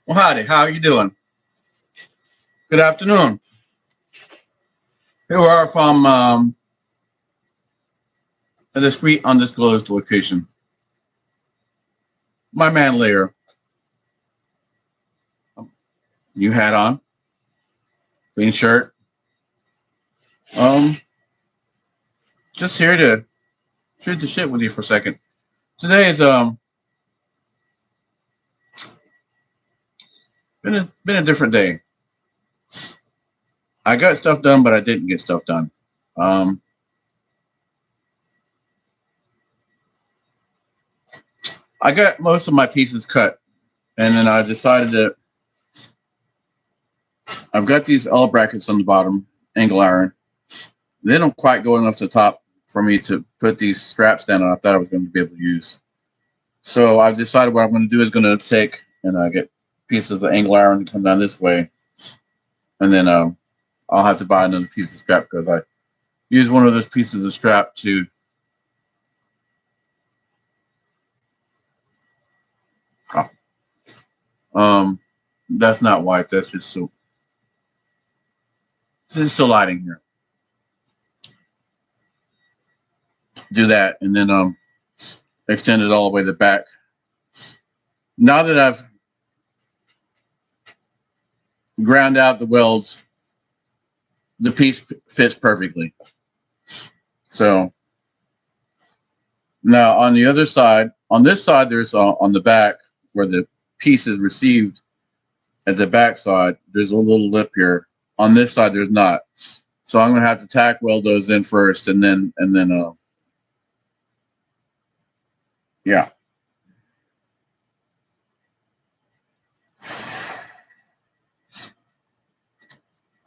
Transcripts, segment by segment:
Well, howdy. How are you doing? Good afternoon. Here we are from a discreet, undisclosed location. My man Lear, new hat on, clean shirt. Um, just here to shoot the shit with you for a second. Today is been a different day. I got stuff done, but I didn't get stuff done. Um, I got most of my pieces cut, and then I decided that I've got these L brackets on the bottom, angle iron. They don't quite go enough to the top for me to put these straps down, and I thought I was going to be able to use. So I've decided what I'm going to do is going to take and get pieces of angle iron to come down this way, and then I'll have to buy another piece of strap because I used one of those pieces of strap to. Oh, um, that's not white. That's just so. This is still lighting here. Do that, and then extend it all the way to the back. Now that I've ground out the welds, the piece fits perfectly. So now on the other side, on this side, there's on the back where the piece is received at the back side, there's a little lip here. On this side, there's not. So I'm gonna have to tack weld those in first, and then yeah.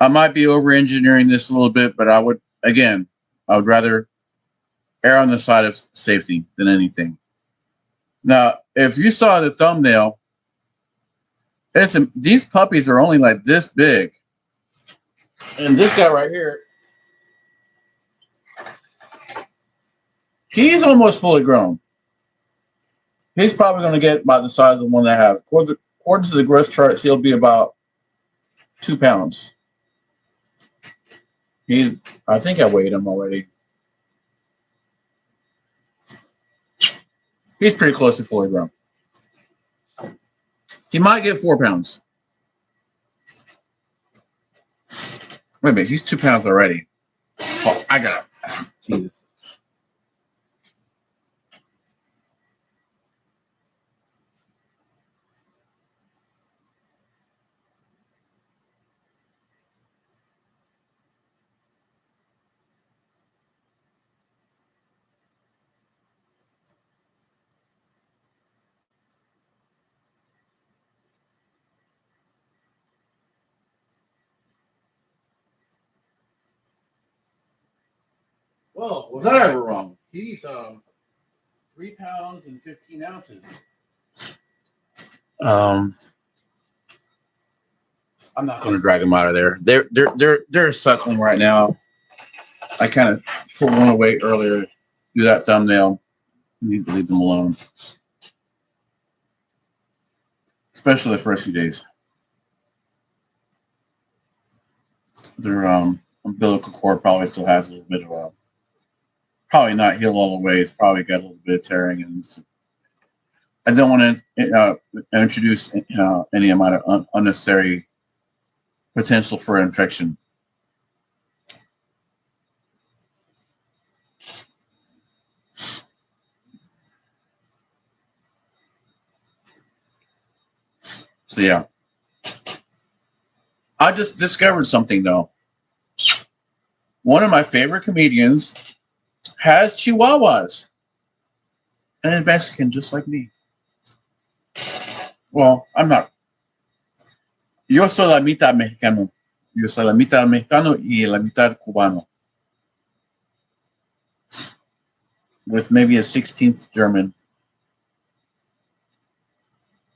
I might be over engineering this a little bit, but I would rather err on the side of safety than anything. Now, if you saw the thumbnail, these puppies are only like this big, and this guy right here, he's almost fully grown. He's probably going to get about the size of the one I have. According to the growth charts, he'll be about 2 pounds. He's, I think I weighed him already. He's pretty close to fully grown. He might get 4 pounds. Wait a minute, he's 2 pounds already. Oh, I got it. Jesus. Well, was I ever wrong? He's 3 pounds and 15 ounces. Um, I'm not going to drag them out of there. They're suckling right now. I kind of pulled one away earlier. Do that thumbnail. You need to leave them alone, especially the first few days. Their umbilical cord probably still has a little bit of a, probably not healed all the way. It's probably got a little bit of tearing, and I don't want to introduce any amount of unnecessary potential for infection. So yeah, I just discovered something though. One of my favorite comedians has chihuahuas and is Mexican, just like me. Well, I'm not. Yo soy la mitad mexicano. Yo soy la mitad mexicano y la mitad cubano, with maybe a 16th German,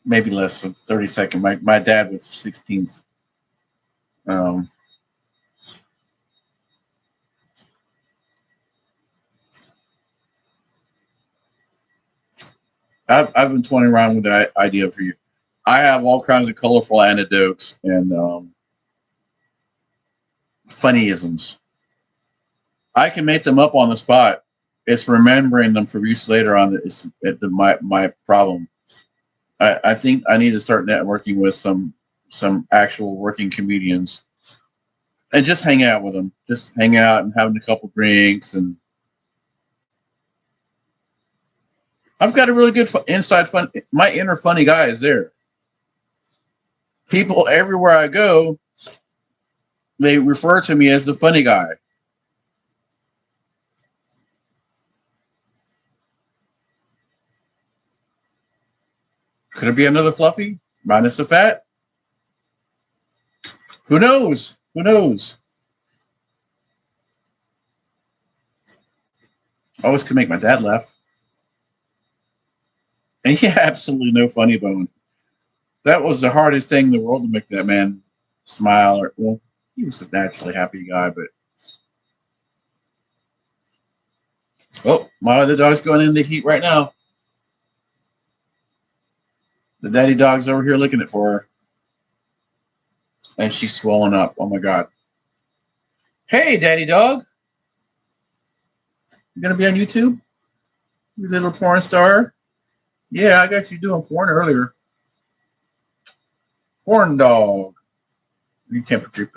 maybe less, than 32nd. My dad was 16th. Um, I've been toying around with that idea for you. I have all kinds of colorful anecdotes and funnyisms. I can make them up on the spot. It's remembering them for use later on that is my problem. I think I need to start networking with some actual working comedians and just hang out with them. Just hang out and having a couple drinks. And I've got a really good inside fun. My inner funny guy is there. People everywhere I go, they refer to me as the funny guy. Could it be another Fluffy minus the fat? Who knows? Who knows? Always could make my dad laugh. And he had absolutely no funny bone. That was the hardest thing in the world to make that man smile. Or well, he was a naturally happy guy, but oh, my other dog's going into heat right now. The daddy dog's over here looking at for her, and she's swollen up. Oh my god! Hey, daddy dog, you gonna be on YouTube? You little porn star? Yeah, I got you doing porn earlier. Porn dog. You can't put your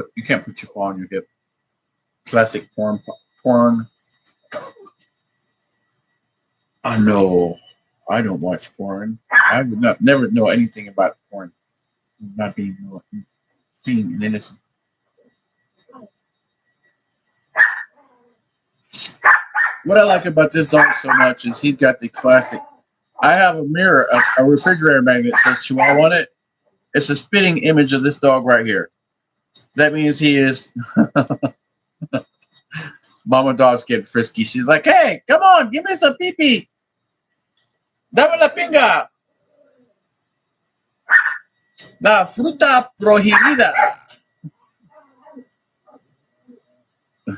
paw on your hip. Classic porn. I know. I don't watch porn. I would not never know anything about porn. Not being seen and innocent. What I like about this dog so much is he's got the classic. I have a mirror, a refrigerator magnet that says Chihuahua on it. It's a spitting image of this dog right here. That means he is. Mama dog's getting frisky. She's like, "Hey, come on, give me some pee pee. Dame la pinga. La fruta prohibida."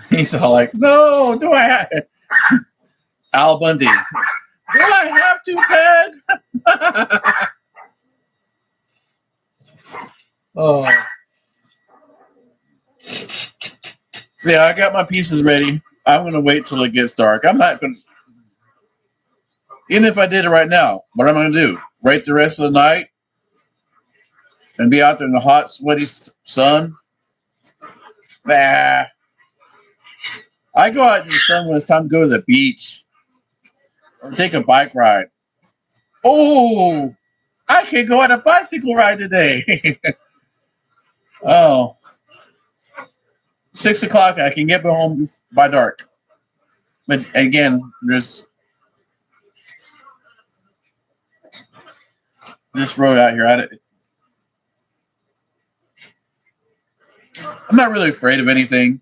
He's all like, "No, do I have Al Bundy? Do I have to, Peg?" Oh, so yeah, I got my pieces ready. I'm gonna wait till it gets dark. I'm not gonna, even if I did it right now. What am I gonna do? Wait the rest of the night and be out there in the hot, sweaty sun? Nah. I go out in the sun when it's time to go to the beach or take a bike ride. Oh, I can go on a bicycle ride today. Oh, 6 o'clock. I can get home by dark. But again, there's this road out here. I'm not really afraid of anything.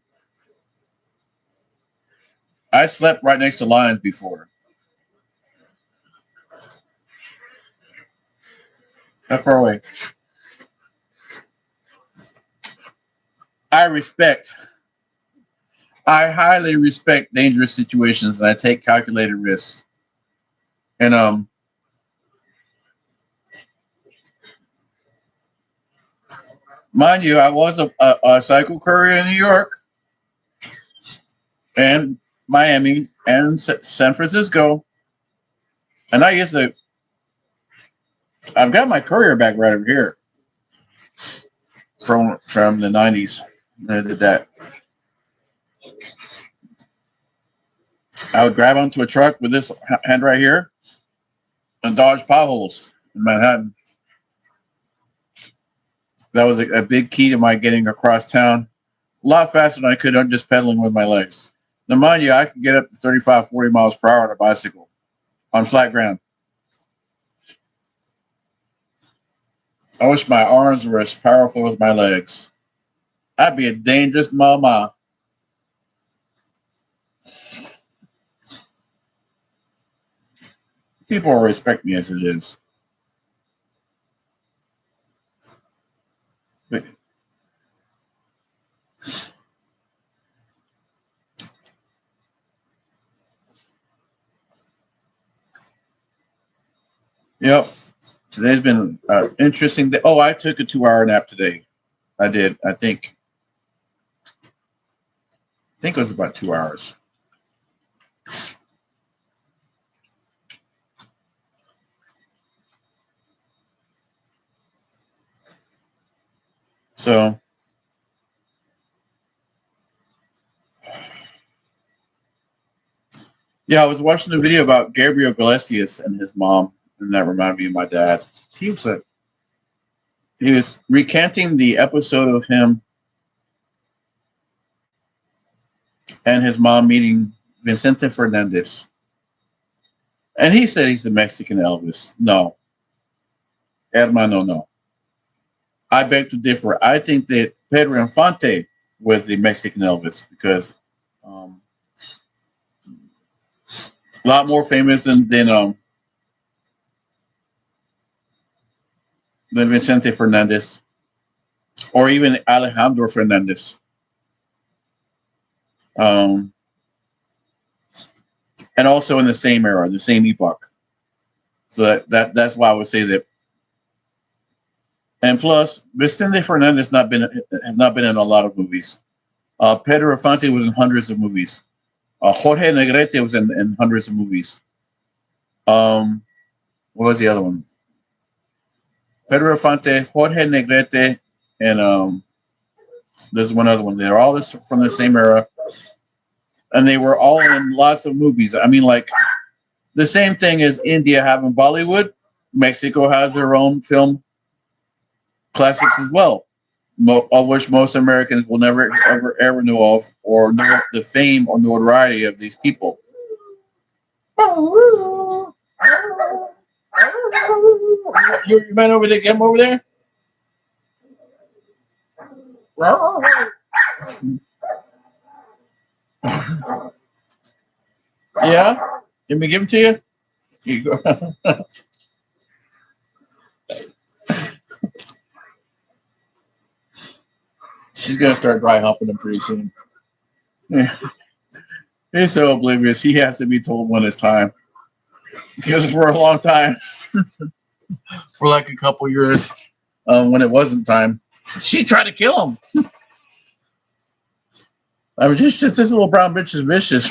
I slept right next to lions before. How far away? I respect. I highly respect dangerous situations, and I take calculated risks. And mind you, I was a cycle courier in New York and Miami and San Francisco, and I used to. I've got my courier bag right over here from the '90s. I did that. I would grab onto a truck with this hand right here and dodge potholes in Manhattan. That was a big key to my getting across town a lot faster than I could on just pedaling with my legs. Now, mind you, I could get up to 35, 40 miles per hour on a bicycle on flat ground. I wish my arms were as powerful as my legs. I'd be a dangerous mama. People will respect me as it is. But, yep. Today's been interesting. Oh, I took a 2 hour nap today. I did. I think it was about 2 hours. So yeah, I was watching a video about Gabriel Iglesias and his mom, and that reminded me of my dad. He was like, he was recanting the episode of him and his mom meeting Vicente Fernandez. And he said he's the Mexican Elvis. No, hermano, no. I beg to differ. I think that Pedro Infante was the Mexican Elvis because um, a lot more famous than Vicente Fernandez or even Alejandro Fernandez. Um, and also in the same era, the same epoch. So that's why I would say that. And plus, Vicente Fernandez has not been in a lot of movies. Pedro Infante was in hundreds of movies. Jorge Negrete was in hundreds of movies. Um, what was the other one? Pedro Infante, Jorge Negrete, and there's one other one. They're all from the same era, and they were all in lots of movies. I mean, like the same thing as India having Bollywood. Mexico has their own film classics as well, of which most Americans will never, ever know of or know the fame or notoriety of these people. You man over there, get him over there. Yeah, let me give him to you. Here you go. She's gonna start dry humping him pretty soon. He's so oblivious. He has to be told when it's time. Because for a long time, for like a couple years, when it wasn't time, she tried to kill him. I mean, just this little brown bitch is vicious.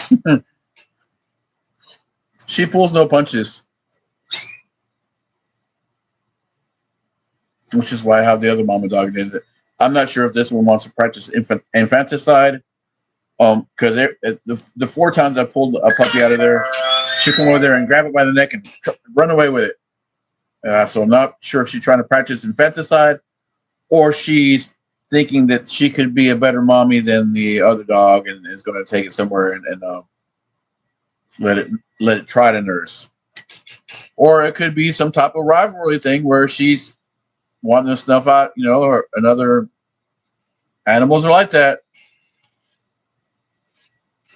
She pulls no punches, which is why I have the other mama dog named it. I'm not sure if this one wants to practice infanticide. Because the 4 times I pulled a puppy out of there, she come over there and grab it by the neck and run away with it. So I'm not sure if she's trying to practice infanticide or she's thinking that she could be a better mommy than the other dog and is going to take it somewhere and let it try to nurse. Or it could be some type of rivalry thing where she's wanting to snuff out, or another animals are like that.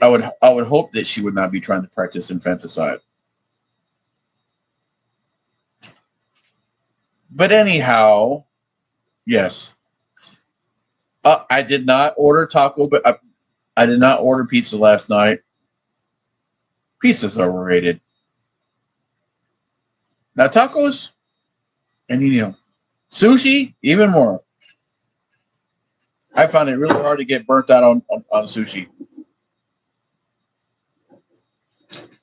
I would hope that she would not be trying to practice infanticide. But anyhow, yes. I did not order taco, but I did not order pizza last night. Pizza's overrated. Now tacos, and sushi even more. I found it really hard to get burnt out on sushi.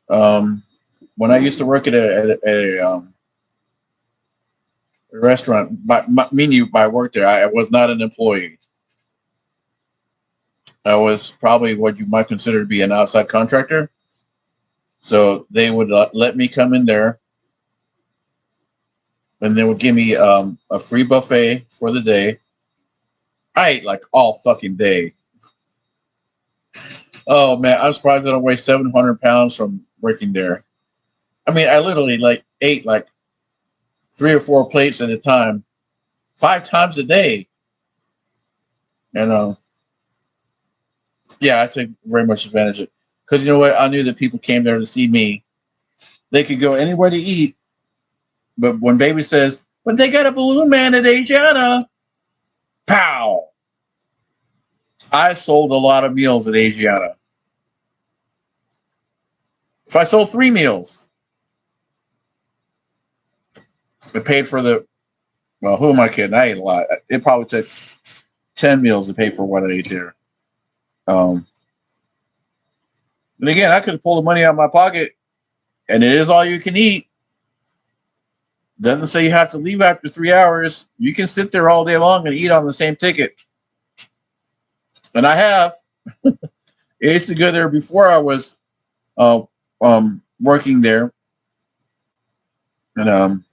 When I used to work at a restaurant, meaning I worked there, I was not an employee. I was probably what you might consider to be an outside contractor. So they would let me come in there, and they would give me a free buffet for the day. I ate like all fucking day. Oh man, I'm surprised I don't weigh 700 pounds from working there. I mean, I literally like ate like 3 or 4 plates at a time, 5 times a day. And yeah, I took very much advantage of it because you know what? I knew that people came there to see me. They could go anywhere to eat, but when baby says, "But they got a balloon man at Asiana," pow! I sold a lot of meals at Asiana. If I sold 3 meals, It paid for the, well, who am I kidding? I ate a lot. It probably took 10 meals to pay for what I ate there. Um, and again, I could have pulled the money out of my pocket, and it is all you can eat. Doesn't say you have to leave after 3 hours. You can sit there all day long and eat on the same ticket. And I have. I used to go there before I was uh, working there. And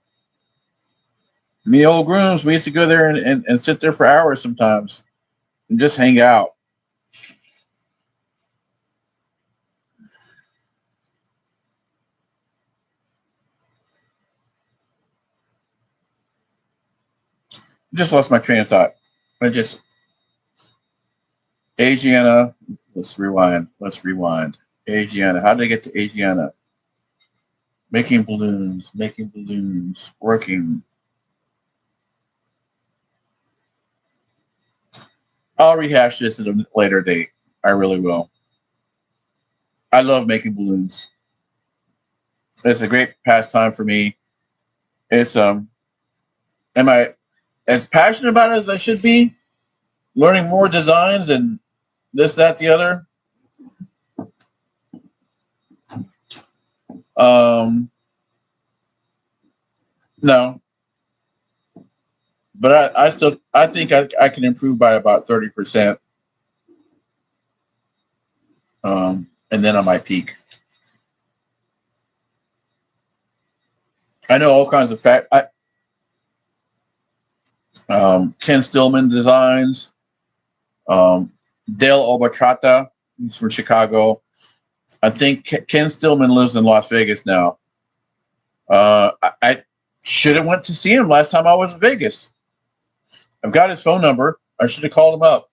me old grooms, we used to go there and sit there for hours sometimes and just hang out. Just lost my train of thought. I just Asiana. Let's rewind. Let's rewind. Asiana. How did I get to Asiana? Making balloons, working. I'll rehash this at a later date. I really will. I love making balloons. It's a great pastime for me. It's am I as passionate about it as I should be? Learning more designs and this, that, the other. Um, no, but I think I can improve by about 30%. And then I might peak. I know all kinds of Ken Stillman designs. Um, Dale Obatrata, he's from Chicago. I think Ken Stillman lives in Las Vegas now. I should have went to see him last time I was in Vegas. I've got his phone number. I should have called him up.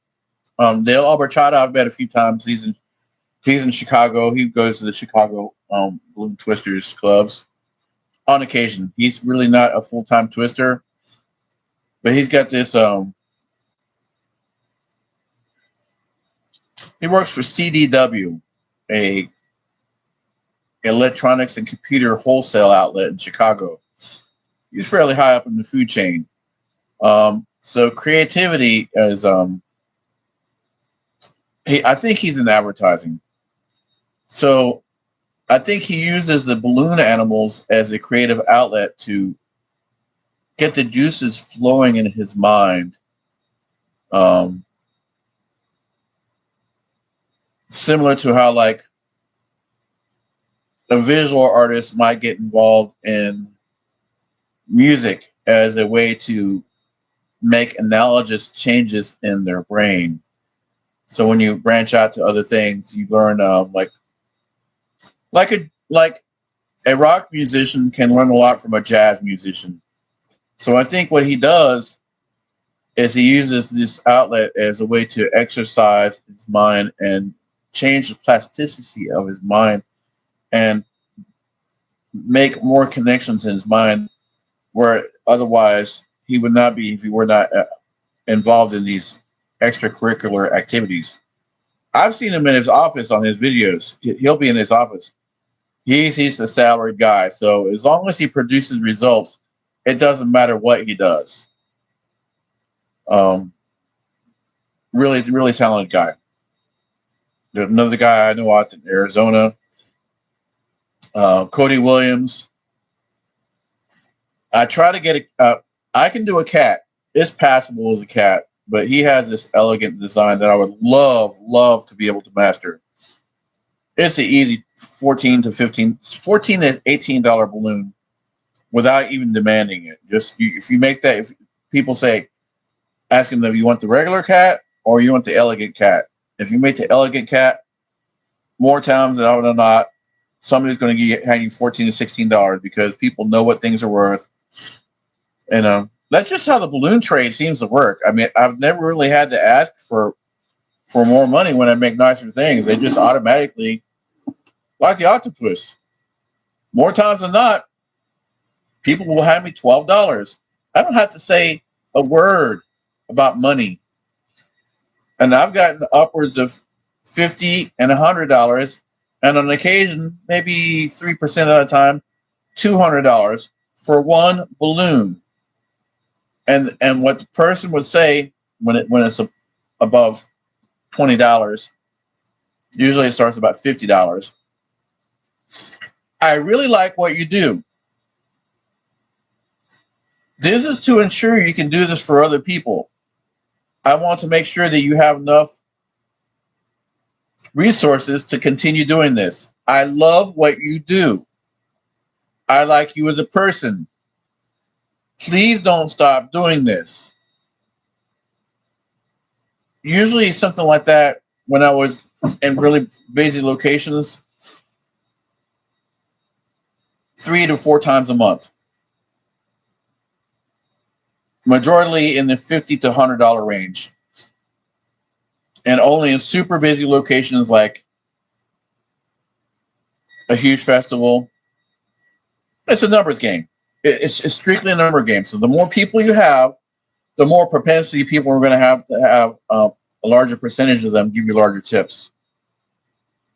Dale Alberchata, I've met a few times. He's in Chicago. He goes to the Chicago Balloon Twisters clubs on occasion. He's really not a full time twister, but he's got this. He works for CDW, a electronics and computer wholesale outlet in Chicago. He's fairly high up in the food chain. So creativity is I think he's in advertising. So I think he uses the balloon animals as a creative outlet to get the juices flowing in his mind. Um, Similar to how like a visual artist might get involved in music as a way to make analogous changes in their brain. So when you branch out to other things, you learn like a rock musician can learn a lot from a jazz musician. So I think what he does is he uses this outlet as a way to exercise his mind and change the plasticity of his mind and make more connections in his mind where otherwise he would not be if he were not involved in these extracurricular activities. I've seen him in his office on his videos. He'll be in his office. He's a salaried guy, so as long as he produces results, it doesn't matter what he does. Um, really talented guy. There's another guy I know out in Arizona, Cody Williams. I try to get I can do a cat. It's passable as a cat, but he has this elegant design that I would love to be able to master. It's an easy 14 to $18 balloon without even demanding it. Just if you make that, if people say, ask them if you want the regular cat or you want the elegant cat. If you make the elegant cat, more times than not, somebody's going to get hanging $14 to $16 because people know what things are worth. And that's just how the balloon trade seems to work. I mean, I've never really had to ask for more money when I make nicer things. They just automatically, like the octopus, more times than not, people will hand me $12. I don't have to say a word about money. And I've gotten upwards of $50 and $100, and on occasion, maybe 3% at a time, $200 for one balloon. And what the person would say when it's above $20, usually it starts about $50. I really like what you do. This is to ensure you can do this for other people. I want to make sure that you have enough resources to continue doing this. I love what you do. I like you as a person. Please don't stop doing this. Usually something like that when I was in really busy locations, 3 to 4 times a month. Majority in the $50 to $100 range. And only in super busy locations like a huge festival. It's a numbers game. It's strictly a number game. So the more people you have, the more propensity people are going to have a larger percentage of them give you larger tips.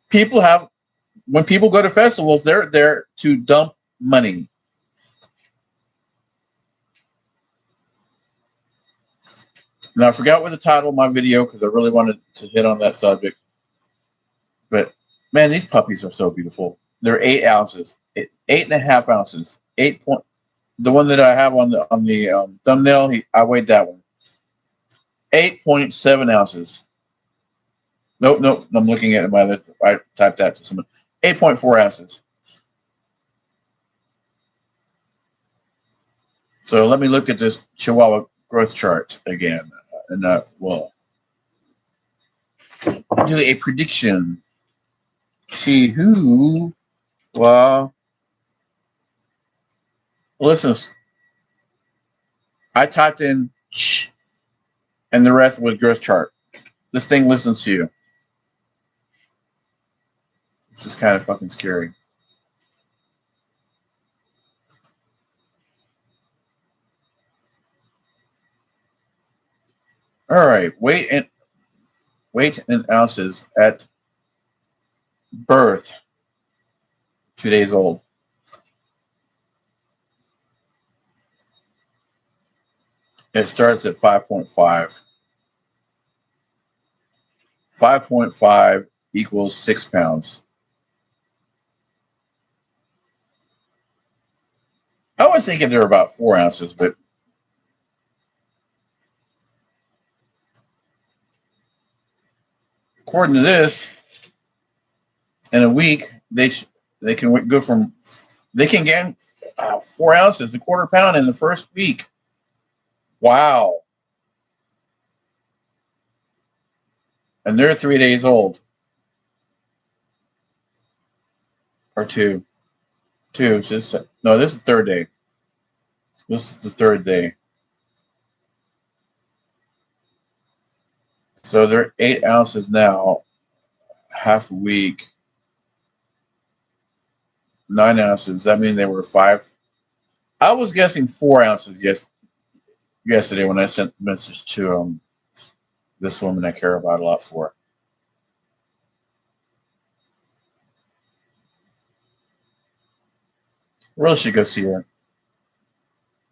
When people go to festivals, they're there to dump money. Now, I forgot what the title of my video because I really wanted to hit on that subject. But man, these puppies are so beautiful. They're 8 ounces, 8.5 ounces, 8 point. The one that I have on the thumbnail, I weighed that one. 8.7 ounces. Nope. I'm looking at it. I typed that to someone. 8.4 ounces. So let me look at this Chihuahua growth chart again. And we'll do a prediction. Well, listen. I typed in ch, and the rest was growth chart. This thing listens to you. It's just kind of fucking scary. All right, weight in ounces at birth, 2 days old. It starts at 5.5. 5.5 equals 6 pounds. I was thinking they're about 4 ounces, but according to this, in a week they can go from they can gain 4 ounces, a quarter pound in the first week. Wow! And they're 3 days old, or two. So this is the third day. This is the third day. So they're 8 ounces now, half a week. 9 ounces. That means they were 5. I was guessing 4 ounces yesterday when I sent the message to this woman I care about a lot for. Really should go see her.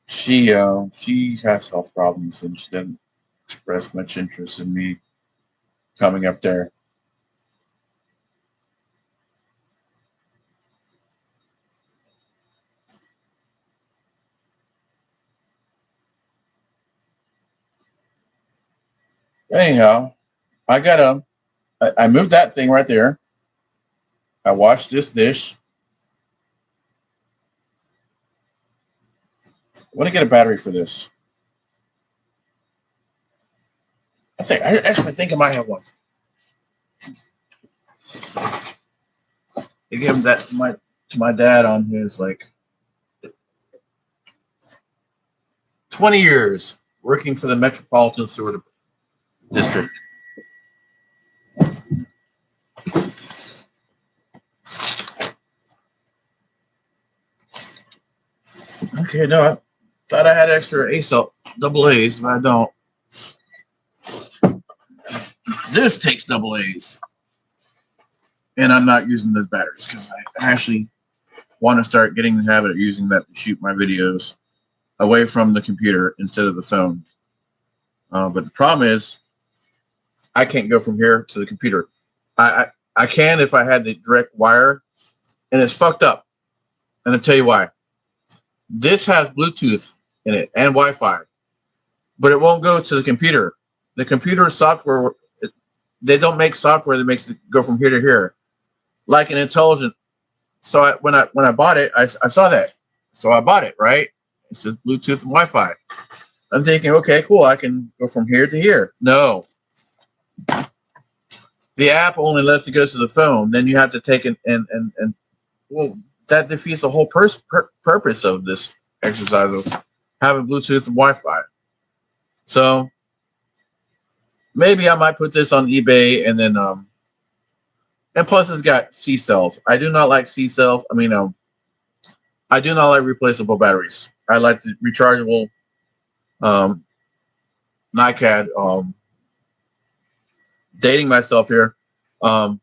She has health problems and she didn't express much interest in me coming up there. Anyhow, I moved that thing right there. I washed this dish. I want to get a battery for this. I actually think I might have one. I gave that to my dad on his 20 years working for the Metropolitan Sewer District. Okay, no, I thought I had extra double A's, but I don't. This takes double A's. And I'm not using those batteries because I actually want to start getting the habit of using that to shoot my videos away from the computer instead of the phone. But the problem is, I can't go from here to the computer. I can if I had the direct wire, and it's fucked up. And I'll tell you why. This has Bluetooth in it and Wi-Fi, but it won't go to the computer. The computer software, they don't make software that makes it go from here to here, like an intelligent. So when I bought it, I saw that. So I bought it, right? It says Bluetooth and Wi-Fi. I'm thinking, okay, cool. I can go from here to here. No, the app only lets it go to the phone. Then you have to take it and well, that defeats the whole purpose of this exercise of having Bluetooth and Wi-Fi. So maybe I might put this on eBay and then and plus it's got C cells. I do not like C cells. I do not like replaceable batteries. I like the rechargeable um NiCad. Dating myself here. Um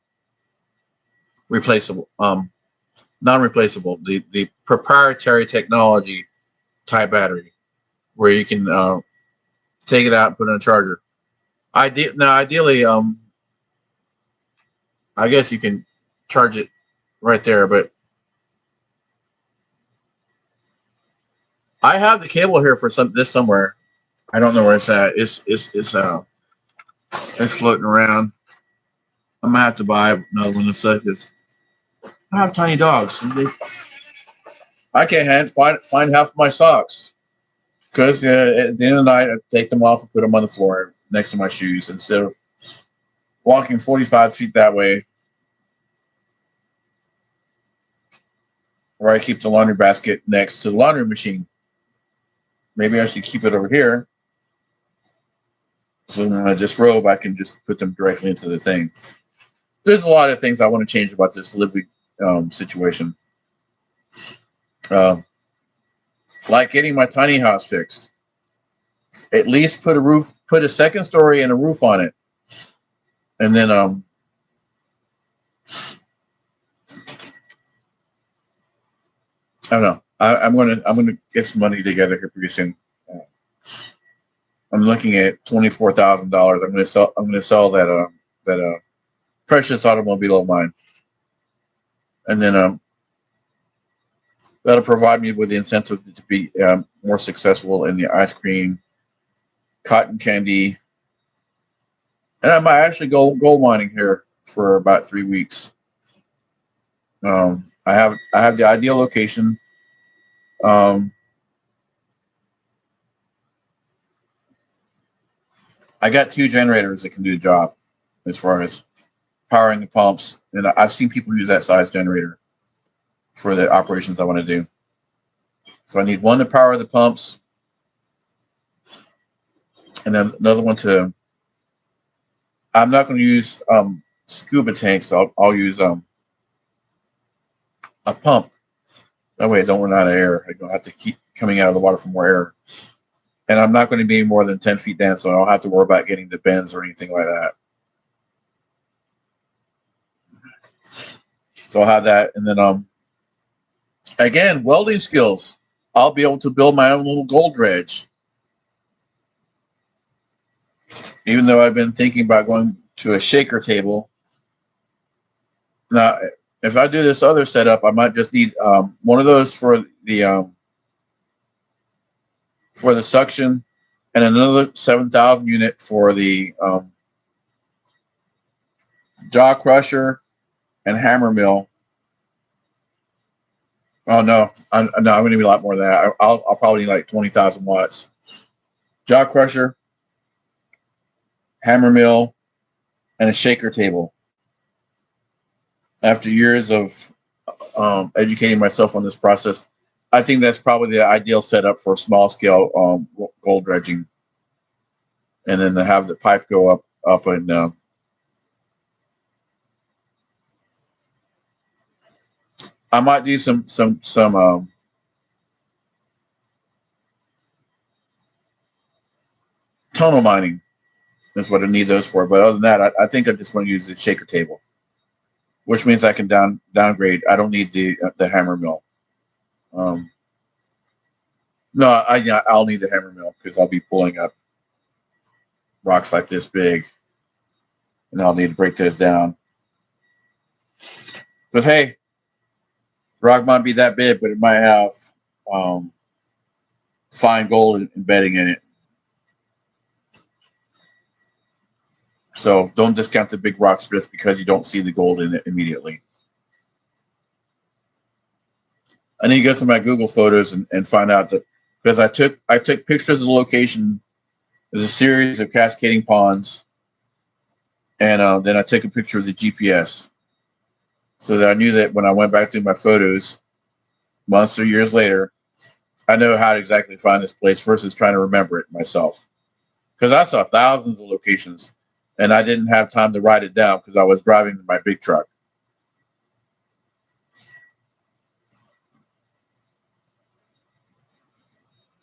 Replaceable. Non-replaceable. The proprietary technology type battery where you can take it out and put it in a charger. Ideally, I guess you can charge it right there, but I have the cable here for this somewhere. I don't know where it's at. It's floating around. I'm gonna have to buy another one in a second. I have tiny dogs. I can't find half of my socks because at the end of the night I take them off and put them on the floor next to my shoes instead of walking 45 feet that way, where I keep the laundry basket next to the laundry machine. Maybe I should keep it over here. So when I disrobe, I can just put them directly into the thing. There's a lot of things I want to change about this living situation. Um, like getting my tiny house fixed. At least put a second story and a roof on it. And then I don't know. I'm gonna get some money together here pretty soon. I'm looking at $24,000. I'm gonna sell that precious automobile of mine, and then that'll provide me with the incentive to be more successful in the ice cream, cotton candy, and I might actually go gold mining here for about 3 weeks. I have the ideal location. Um, I got two generators that can do the job as far as powering the pumps, and I've seen people use that size generator for the operations I want to do. So I need one to power the pumps, and then another one to. I'm not going to use scuba tanks. I'll use a pump. That way I don't run out of air. I don't have to keep coming out of the water for more air. And I'm not going to be more than 10 feet down, so I don't have to worry about getting the bends or anything like that. So I'll have that. And then again, welding skills. I'll be able to build my own little gold dredge. Even though I've been thinking about going to a shaker table. Now, if I do this other setup, I might just need one of those for the suction, and another 7,000 unit for the jaw crusher and hammer mill. Oh no, I'm going to need a lot more than that. I'll probably need like 20,000 watts. Jaw crusher, hammer mill, and a shaker table. After years of educating myself on this process, I think that's probably the ideal setup for small scale gold dredging. And then to have the pipe go up and I might do some tunnel mining. That's what I need those for. But other than that, I think I just want to use the shaker table. which means I can downgrade. I don't need the hammer mill. Um, no, yeah, I'll need the hammer mill because I'll be pulling up rocks like this big, and I'll need to break those down. But hey, rock might be that big, but it might have um, fine gold embedding in it. So don't discount the big rocks just because you don't see the gold in it immediately. I need to go through my Google photos and find out that because I took pictures of the location. There's a series of cascading ponds, and then I took a picture of the GPS so that I knew that when I went back through my photos months or years later, I know how to exactly find this place versus trying to remember it myself. Because I saw thousands of locations, and I didn't have time to write it down because I was driving my big truck.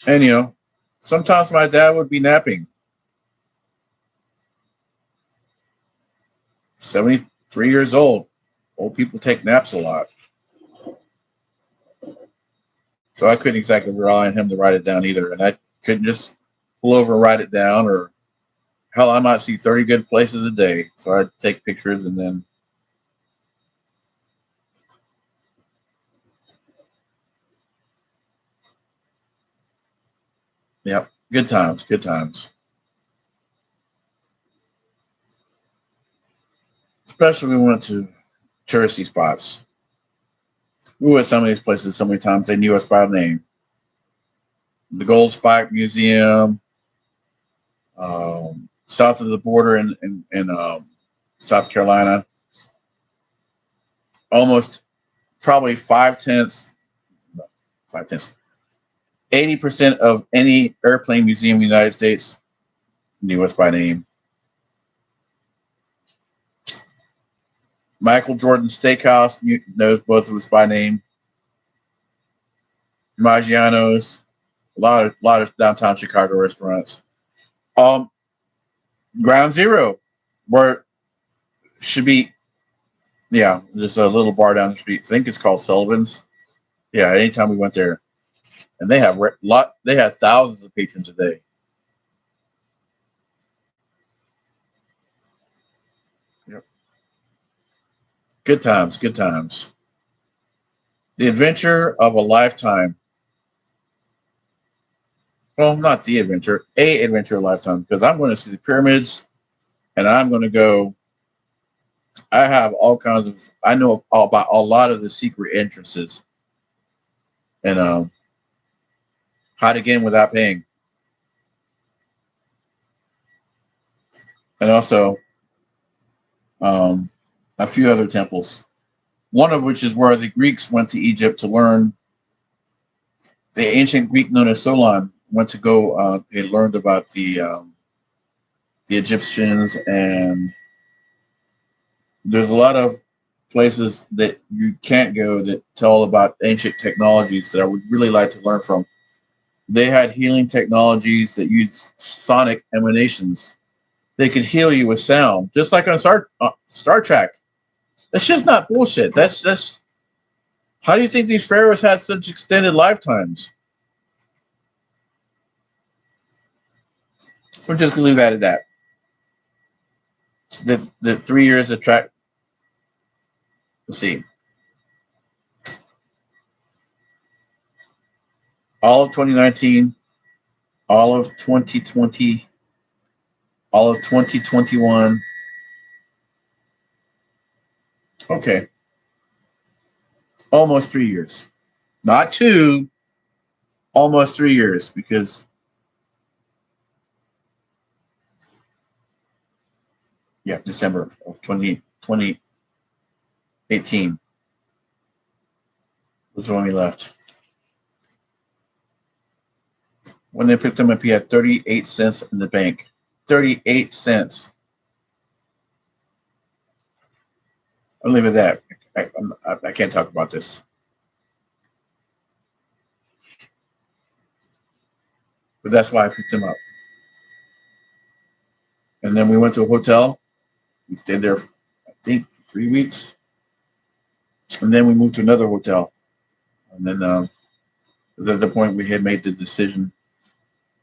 And sometimes my dad would be napping. 73 years old. Old people take naps a lot. So I couldn't exactly rely on him to write it down either. And I couldn't just pull over and write it down, or hell, I might see 30 good places a day. So I'd take pictures and then, yep, good times, good times. Especially when we went to touristy spots. We went to some of these places so many times they knew us by name. The Gold Spike Museum, south of the border in South Carolina. Almost probably five tenths, 80% of any airplane museum in the United States knew us by name. Michael Jordan Steakhouse knows both of us by name. Maggiano's, a lot of downtown Chicago restaurants. Um, Ground Zero, where should be, yeah, there's a little bar down the street. I think it's called Sullivan's. Yeah, anytime we went there, and they have thousands of patrons a day. Yep. Good times, good times. The adventure of a lifetime. Well, not the adventure, a adventure of a lifetime, because I'm going to see the pyramids, and I'm going to go. I have all kinds of. I know all about a lot of the secret entrances, and how to get in without paying, and also um, a few other temples. One of which is where the Greeks went to Egypt to learn. The ancient Greek known as Solon went to go. They learned about the Egyptians, and there's a lot of places that you can't go that tell about ancient technologies that I would really like to learn from. They had healing technologies that use sonic emanations. They could heal you with sound, just like on Star Trek. That's just not bullshit. That's how do you think these pharaohs had such extended lifetimes? We're just gonna leave that at that. The 3 years of track. Let's see, all of 2019, all of 2020, all of 2021. Okay, almost 3 years. Not two, almost 3 years because yeah, December of 2018 was when we left. When they picked him up, he had 38 cents in the bank. 38 cents. I'll leave it at that. I can't talk about this. But that's why I picked him up. And then we went to a hotel. We stayed there, I think, 3 weeks. And then we moved to another hotel. And then at the point we had made the decision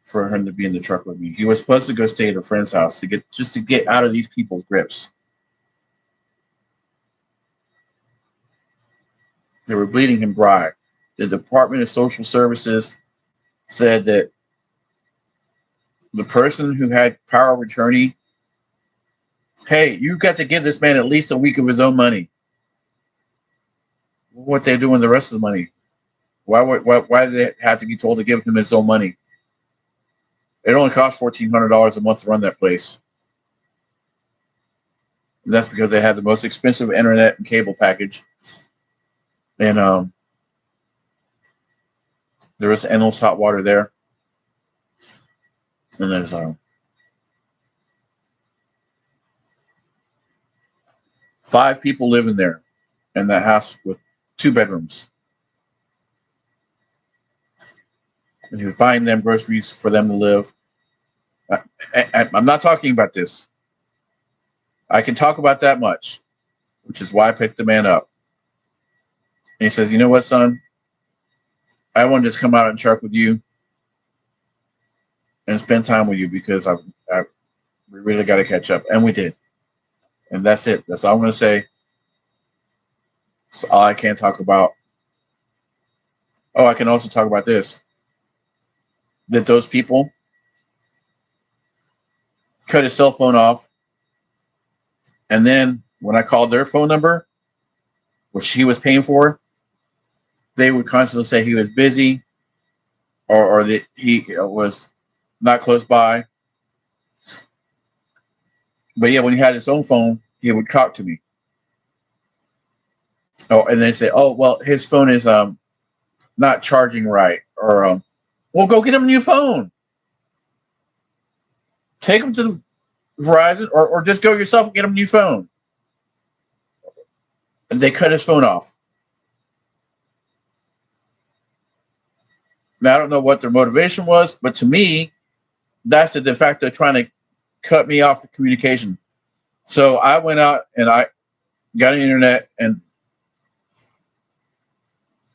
for him to be in the truck with me. He was supposed to go stay at a friend's house to get out of these people's grips. They were bleeding him dry. The Department of Social Services said that the person who had power of attorney, hey, you've got to give this man at least a week of his own money. What they doing the rest of the money? Why did they have to be told to give him his own money? It only costs $1,400 a month to run that place. And that's because they had the most expensive internet and cable package. And there was endless hot water there. And there's 5 people living there in that house with 2 bedrooms. And he was buying them groceries for them to live. I'm not talking about this. I can talk about that much, which is why I picked the man up. And he says, you know what, son? I want to just come out and truck with you and spend time with you because we really got to catch up. And we did. And that's it. That's all I'm going to say. That's all I can talk about. Oh, I can also talk about this. That those people cut his cell phone off. And then when I called their phone number, which he was paying for, they would constantly say he was busy or that he was not close by. But yeah, when he had his own phone, he would talk to me. Oh, and they say, oh, well, his phone is not charging right. Or, well, go get him a new phone. Take him to Verizon or just go yourself and get him a new phone. And they cut his phone off. Now, I don't know what their motivation was, but to me, that's the de facto trying to cut me off the communication. So I went out and I got an internet and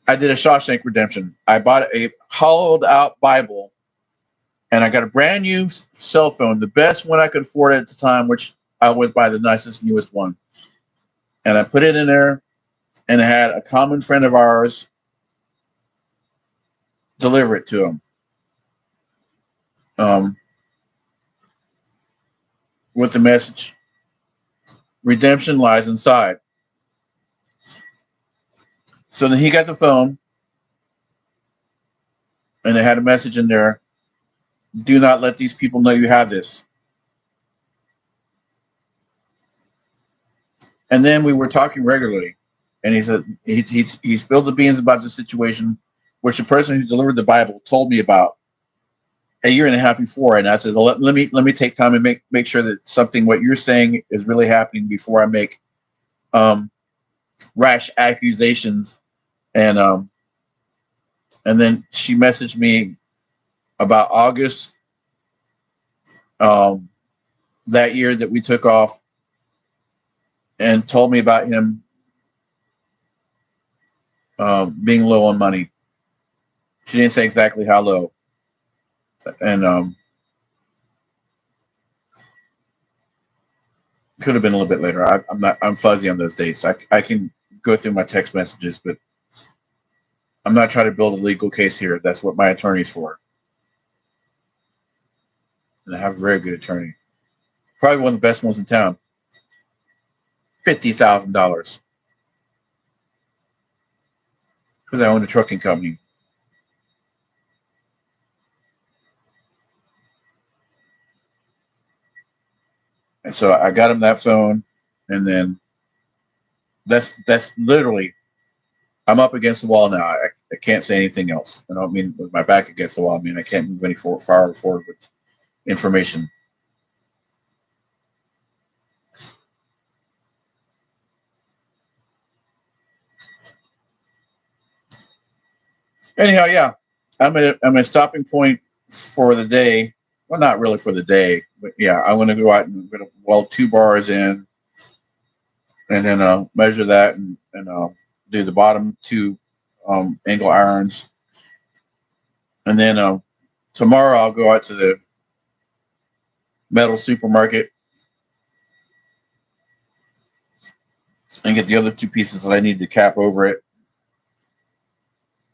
I did a Shawshank Redemption. I bought a hollowed out Bible and I got a brand new cell phone, the best one I could afford at the time, which I always buy the nicest, newest one. And I put it in there and I had a common friend of ours deliver it to him. With the message, redemption lies inside. So then he got the phone and it had a message in there. Do not let these people know you have this. And then we were talking regularly. And he said he spilled the beans about the situation, which the person who delivered the Bible told me about a year and a half before. And I said, well, let me take time and make sure that something what you're saying is really happening before I make rash accusations. And then she messaged me about August that year that we took off and told me about him being low on money. She didn't say exactly how low. And could have been a little bit later. I'm fuzzy on those dates. I can go through my text messages, but I'm not trying to build a legal case here. That's what my attorney's for. And I have a very good attorney. Probably one of the best ones in town. $50,000. Because I own a trucking company. And so I got him that phone, and then that's literally, I'm up against the wall now. I can't say anything else. I don't mean with my back against the wall. I mean I can't move any far forward with information. Anyhow, yeah, I'm at a stopping point for the day. Well, not really for the day, but yeah, I'm going to go out and I'm going to weld 2 bars in, and then measure that and do the bottom two angle irons, and then tomorrow I'll go out to the metal supermarket and get the other two pieces that I need to cap over it,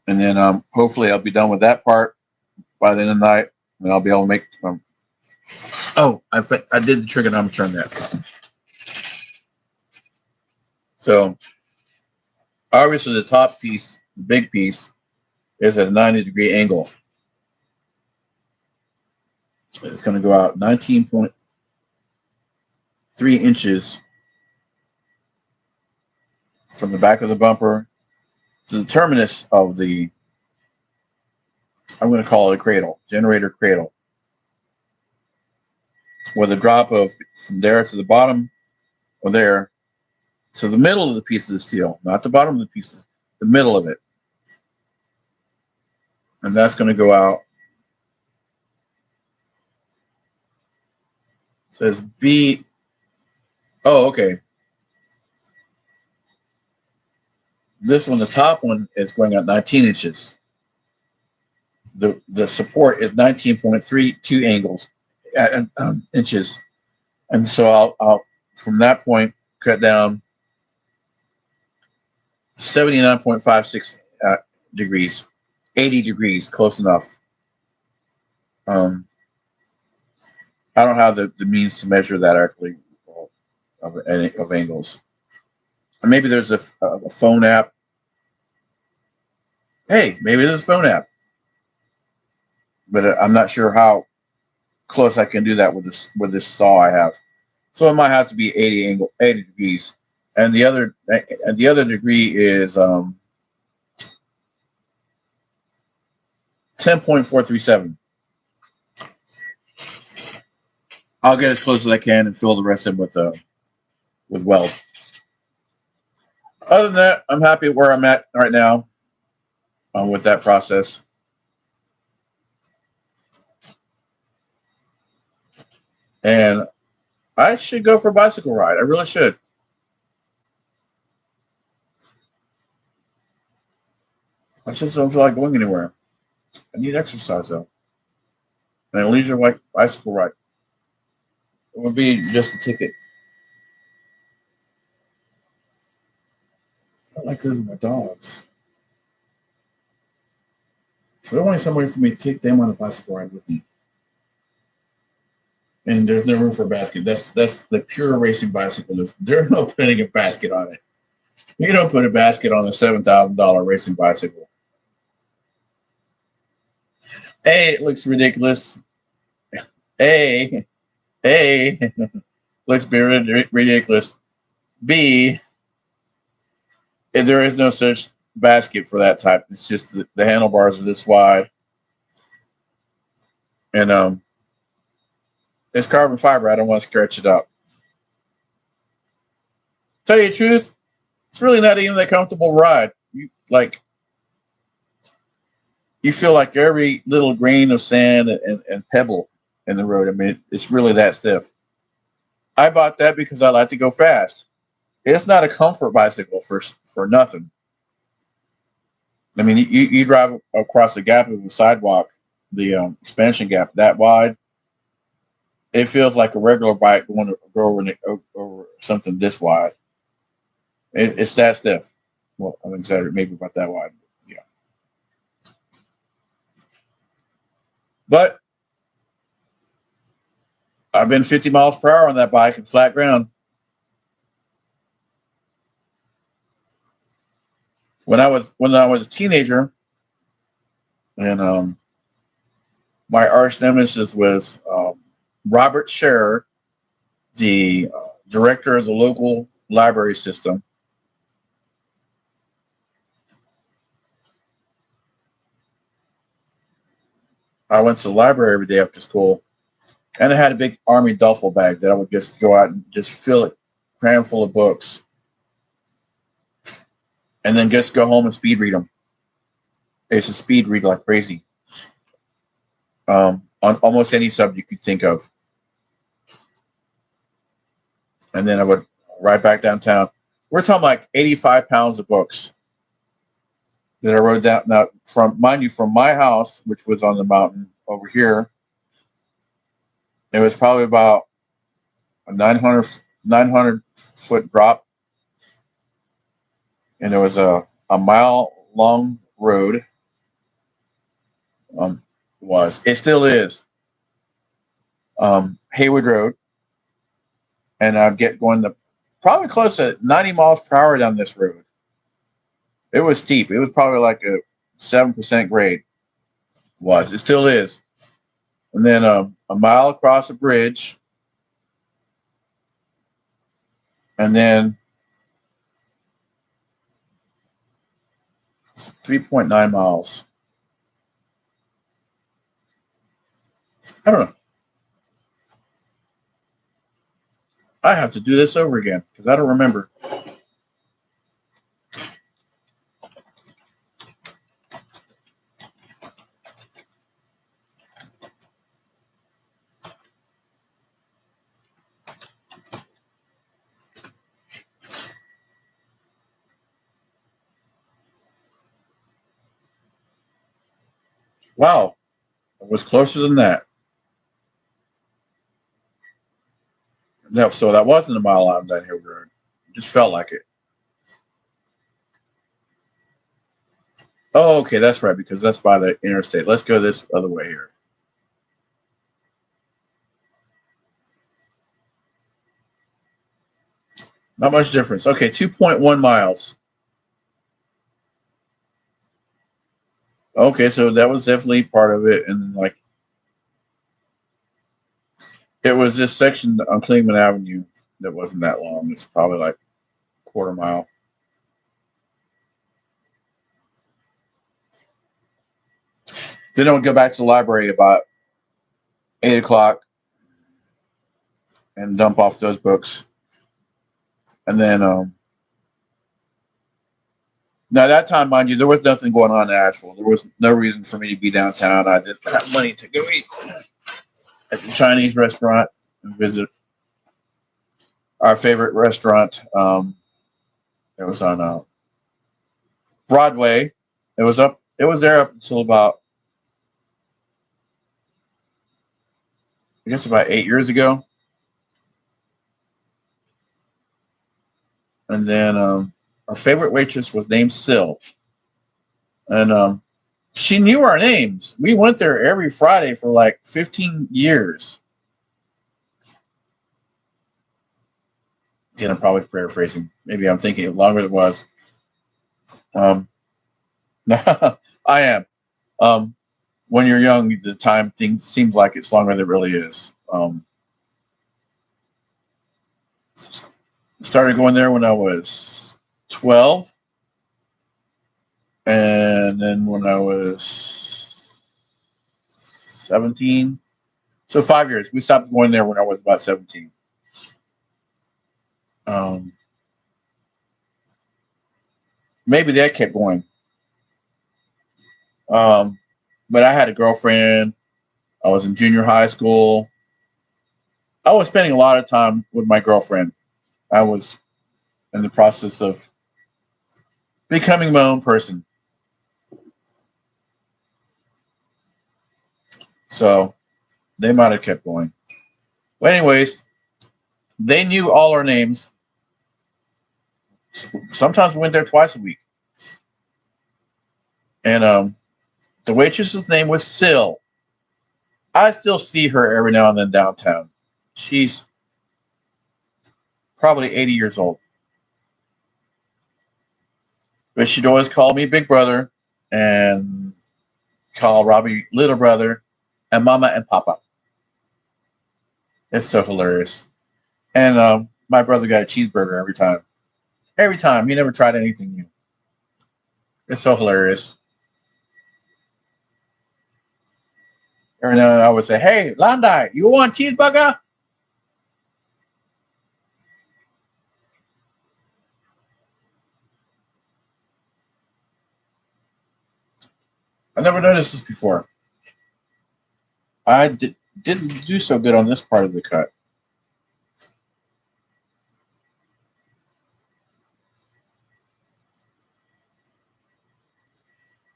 and then hopefully I'll be done with that part by the end of the night, and I'll be able to make. Oh, I did the trigonometry on that. So obviously the top piece, the big piece, is at a 90-degree angle. It's going to go out 19.3 inches from the back of the bumper to the terminus of the, I'm going to call it a cradle, generator cradle, with a drop of from there to the bottom, or there to the middle of the piece of the steel, not the bottom of the pieces, the middle of it. And that's going to go out. It says B. Oh, okay. This one, the top one, is going out 19 inches. The support is 19.32 inches, and so I'll from that point cut down 79.56 degrees, 80 degrees, close enough. I don't have the means to measure that actually of angles. And maybe there's a phone app. Hey, maybe there's a phone app, but I'm not sure how close I can do that with this saw I have. So it might have to be 80 degrees, and the other degree is 10.437. I'll get as close as I can and fill the rest in with weld. Other than that, I'm happy where I'm at right now with that process. And I should go for a bicycle ride. I really should. I just don't feel like going anywhere. I need exercise though. And a leisure bicycle ride. It would be just a ticket. I like living with my dogs. I don't want somebody for me to take them on a bicycle ride with me. And there's no room for a basket. That's the pure racing bicycle. There's no putting a basket on it. You don't put a basket on a $7,000 racing bicycle. A, it looks ridiculous. A, looks ridiculous. B, there is no such basket for that type. It's just the handlebars are this wide, and it's carbon fiber. I don't want to stretch it up. Tell you the truth, it's really not even that comfortable ride. You feel like every little grain of sand and pebble in the road. I mean, it's really that stiff. I bought that because I like to go fast. It's not a comfort bicycle for nothing. I mean, you drive across the gap of the sidewalk, the expansion gap that wide. It feels like a regular bike going to go over something this wide. It's that stiff. Well, I'm exaggerating, maybe about that wide. Yeah. But I've been 50 miles per hour on that bike in flat ground. When I was a teenager, and my arch nemesis was Robert Scherer, the director of the local library system. I went to the library every day after school, and I had a big army duffel bag that I would just go out and just fill it, cram full of books, and then just go home and speed read them. I used to speed read like crazy on almost any subject you could think of. And then I would ride back downtown. We're talking like 85 pounds of books. that I rode down. Now, from mind you, from my house, which was on the mountain over here, it was probably about a 900 foot drop, and there was a mile long road. Um, was it still is Hayward Road, and I'd get going to probably close to 90 miles per hour down this road. It was steep. It was probably like a 7% grade. Was it still is? And then a mile across a bridge, and then 3.9 miles. I don't know. I have to do this over again because I don't remember. Wow, it was closer than that. No, so that wasn't a mile out down Hill Road. It just felt like it. Oh, okay, that's right, because that's by the interstate. Let's go this other way here. Not much difference. Okay, 2.1 miles. Okay, so that was definitely part of it. And like it was this section on Clingman Avenue that wasn't that long. It's probably like a quarter mile. Then I would go back to the library about 8 o'clock and dump off those books. And then now that time, mind you, there was nothing going on in Asheville. There was no reason for me to be downtown. I didn't have money to go eat at the Chinese restaurant and visit our favorite restaurant. It was on Broadway. It was up. It was there up until about I guess about 8 years ago, and then our favorite waitress was named Syl, and she knew our names. We went there every Friday for like 15 years. Again, I'm probably paraphrasing. Maybe I'm thinking longer than it was. Um, I am. Um, when you're young, the time thing seems like it's longer than it really is. Started going there when I was 12, and then when I was 17. So 5 years. We stopped going there when I was about 17. Um, maybe that kept going. Um, but I had a girlfriend. I was in junior high school. I was spending a lot of time with my girlfriend. I was in the process of becoming my own person. So they might have kept going. But anyways, they knew all our names. Sometimes we went there twice a week. And the waitress's name was Syl. I still see her every now and then downtown. She's probably 80 years old. But she'd always call me Big Brother and call Robbie Little Brother and Mama and Papa. It's so hilarious. And my brother got a cheeseburger every time. Every time. He never tried anything new. It's so hilarious. Every now and then I would say, "Hey, Landai, you want cheeseburger?" I never noticed this before. Didn't do so good on this part of the cut.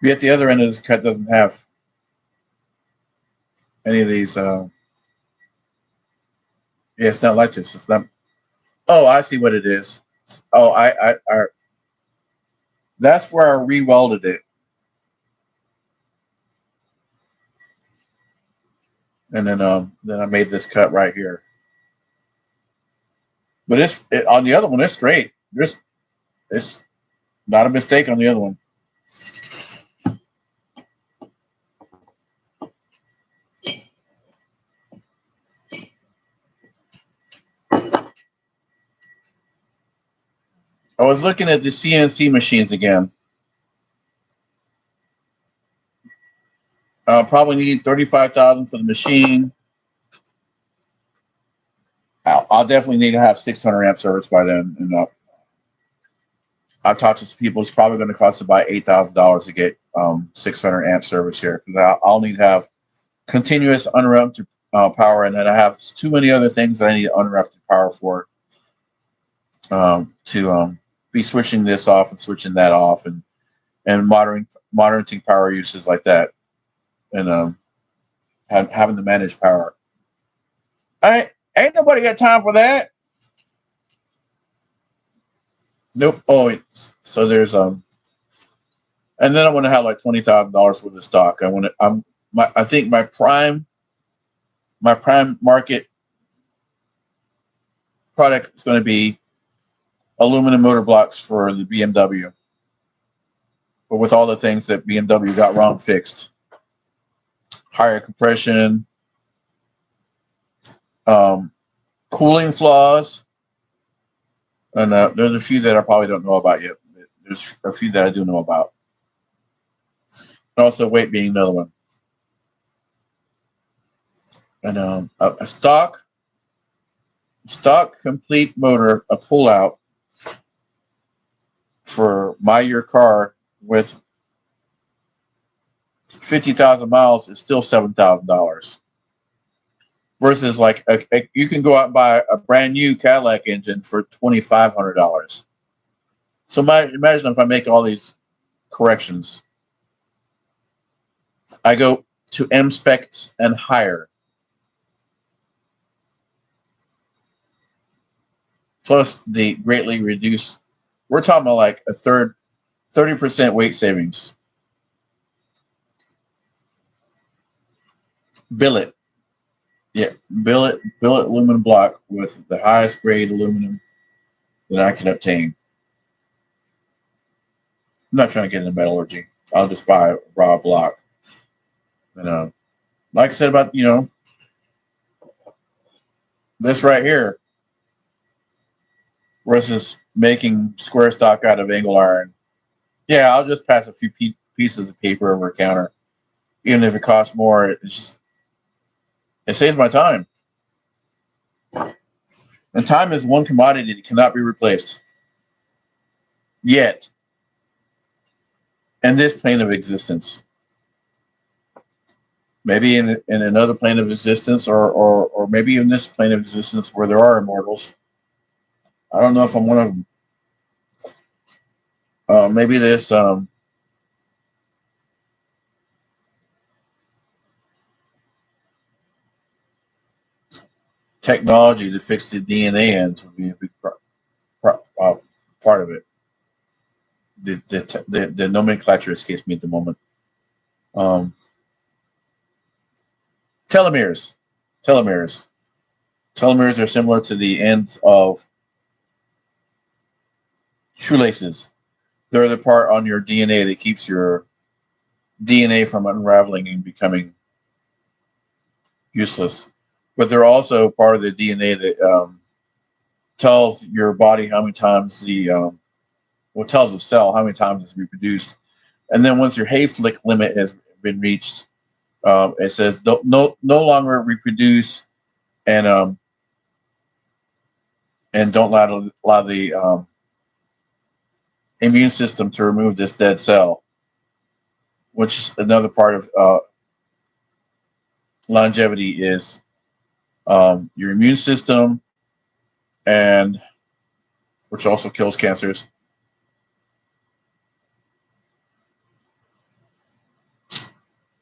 Yet the other end of this cut doesn't have any of these. Yeah, it's not like this. It's not. Oh, I see what it is. Oh, I that's where I re-welded it, and then I made this cut right here. But on the other one, it's straight. It's not a mistake on the other one. I was looking at the CNC machines again. Probably need 35,000 for the machine. I'll definitely need to have 600 amp service by then. And I've talked to some people. It's probably going to cost about $8,000 to get 600 amp service here because I'll need to have continuous uninterrupted power, and then I have too many other things that I need uninterrupted power for to be switching this off and switching that off, and monitoring power uses like that, and having to manage power. I ain't nobody got time for that. Nope. Oh, so there's and then I want to have like $20,000 worth of stock. I think my prime market product is going to be aluminum motor blocks for the BMW, but with all the things that BMW got wrong fixed, higher compression, um, cooling flaws, and there's a few that I probably don't know about yet. There's a few that I do know about, and also weight being another one. And a stock complete motor, a pull out for my year car with 50,000 miles is still $7,000. Versus like you can go out and buy a brand new Cadillac engine for $2,500. So imagine if I make all these corrections. I go to M specs and higher. Plus the greatly reduced. We're talking about like a 30% weight savings. Billet. Yeah, billet aluminum block with the highest grade aluminum that I can obtain. I'm not trying to get into metallurgy. I'll just buy a raw block. And like I said about this right here versus making square stock out of angle iron. Yeah, I'll just pass a few pieces of paper over a counter, even if it costs more. It saves my time. And time is one commodity that cannot be replaced yet in this plane of existence. Maybe in another plane of existence, or maybe in this plane of existence where there are immortals. I don't know if I'm one of them. Maybe this technology to fix the DNA ends would be a big part of it. The nomenclature escapes me at the moment. Um, telomeres, telomeres, telomeres are similar to the ends of shoelaces. They're the part on your DNA that keeps your DNA from unraveling and becoming useless. But they're also part of the DNA that tells your body how many times tells the cell how many times it's reproduced. And then once your Hayflick limit has been reached, it says no longer reproduce, and don't allow the immune system to remove this dead cell, which is another part of longevity is your immune system, and which also kills cancers.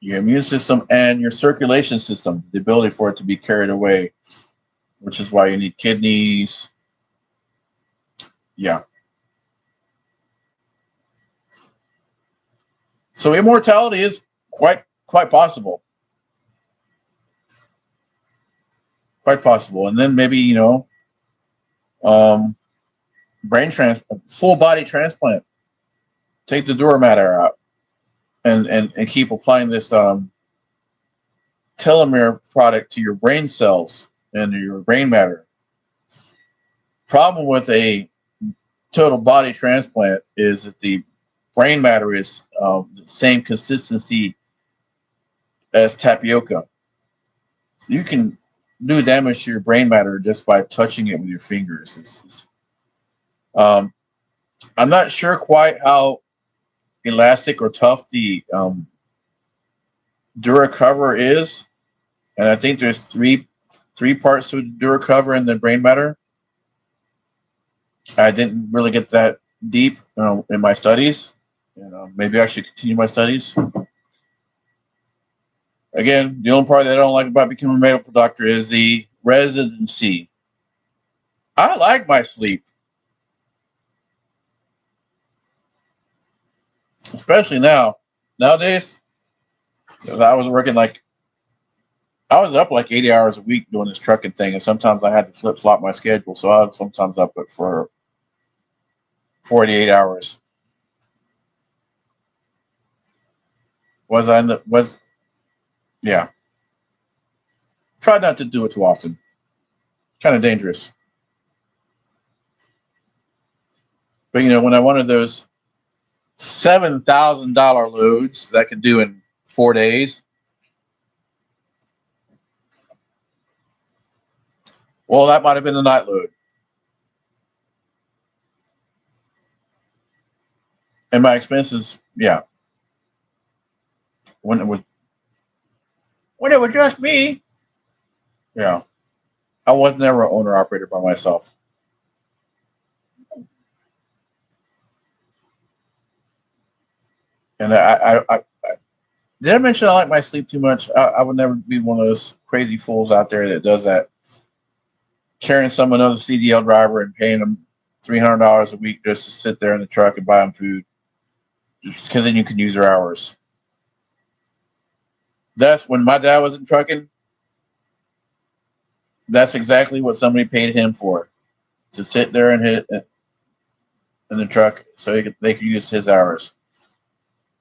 your immune system and your circulation system, the ability for it to be carried away, which is why you need kidneys. Yeah. So immortality is quite possible. Quite possible. And then maybe, um, full body transplant. Take the dura mater out and keep applying this telomere product to your brain cells and your brain matter. Problem with a total body transplant is that the brain matter is the same consistency as tapioca. So you can do damage to your brain matter just by touching it with your fingers. Um, I'm not sure quite how elastic or tough the Dura cover is, and I think there's three parts to the Dura cover in the brain matter. I didn't really get that deep in my studies. Maybe I should continue my studies. Again, the only part that I don't like about becoming a medical doctor is the residency. I like my sleep, especially now. Nowadays, 'cause I was up like 80 hours a week doing this trucking thing, and sometimes I had to flip flop my schedule. So I was sometimes up for 48 hours. Was yeah. Try not to do it too often. Kind of dangerous. But when I wanted those $7,000 loads that I could do in 4 days, well, that might have been a night load. And my expenses, yeah. When it was just me, yeah. I was never an owner operator by myself. And did I mention I like my sleep too much? I would never be one of those crazy fools out there that does that, carrying some another CDL driver and paying them $300 a week just to sit there in the truck and buy them food, because then you can use their hours. That's when my dad was in trucking. That's exactly what somebody paid him for, to sit there and hit in the truck so they could use his hours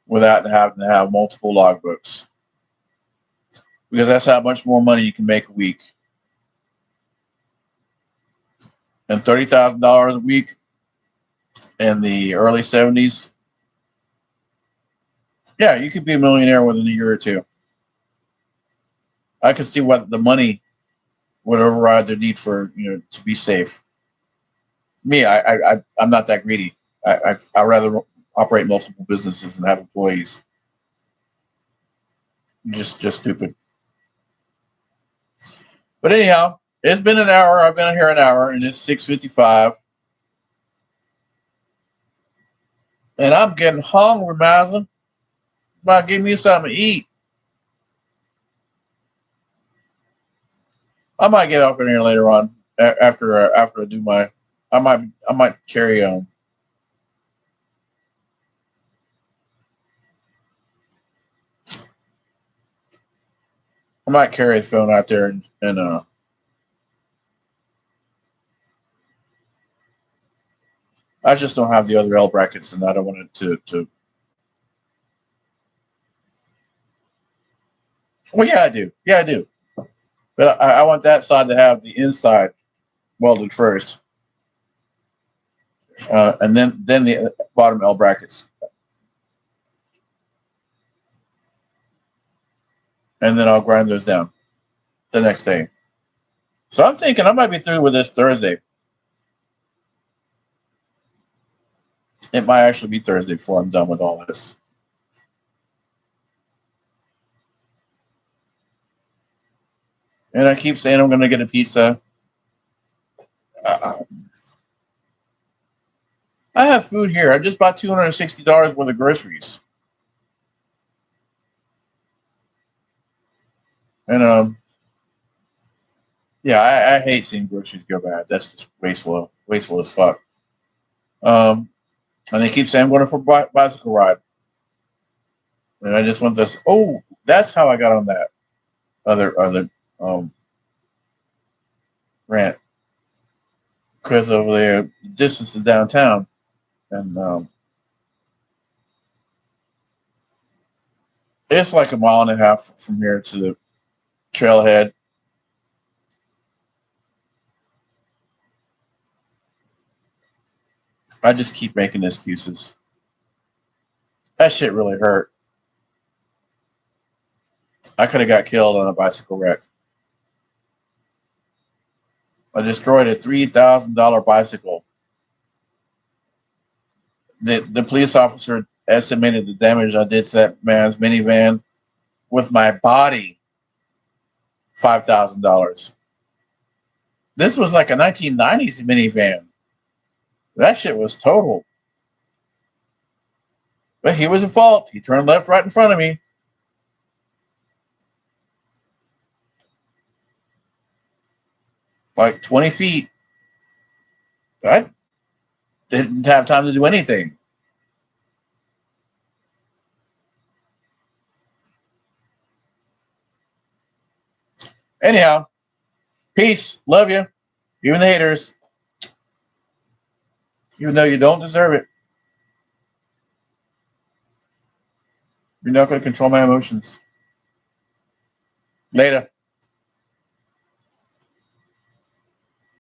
without having to have multiple logbooks, because that's how much more money you can make a week. And $30,000 a week in the early 70s, yeah, you could be a millionaire within a year or two. I could see what the money would override the need for to be safe. Me, I'm not that greedy. I'd rather operate multiple businesses and have employees. Just stupid. But anyhow, it's been an hour. I've been here an hour, and it's 6:55, and I'm getting hungry, Maza. About to give me something to eat. I might get up in here later on after I do my. I might carry I might carry the phone out there and I just don't have the other L brackets, and I don't want it to. Well, yeah, I do. Yeah, I do. But I want that side to have the inside welded first, and then the bottom L brackets, and then I'll grind those down the next day. So I'm thinking I might be through with this Thursday. It might actually be Thursday before I'm done with all this. And I keep saying I'm going to get a pizza. Uh, I have food here. I just bought $260 worth of groceries. And yeah, I hate seeing groceries go bad. That's just wasteful as fuck. Um, and they keep saying I'm going for a bicycle ride, and I just want this. Oh, that's how I got on that other um rant because over there, distance is downtown, and it's like a mile and a half from here to the trailhead. I just keep making excuses. That shit really hurt. I could have got killed on a bicycle wreck. I destroyed a $3,000 bicycle. The police officer estimated the damage I did to that man's minivan with my body, $5,000. This was like a 1990s minivan. That shit was total. But he was at fault. He turned left right in front of me. Like 20 feet. I didn't have time to do anything. Anyhow, peace. Love you. Even the haters. Even though you don't deserve it. You're not going to control my emotions. Later.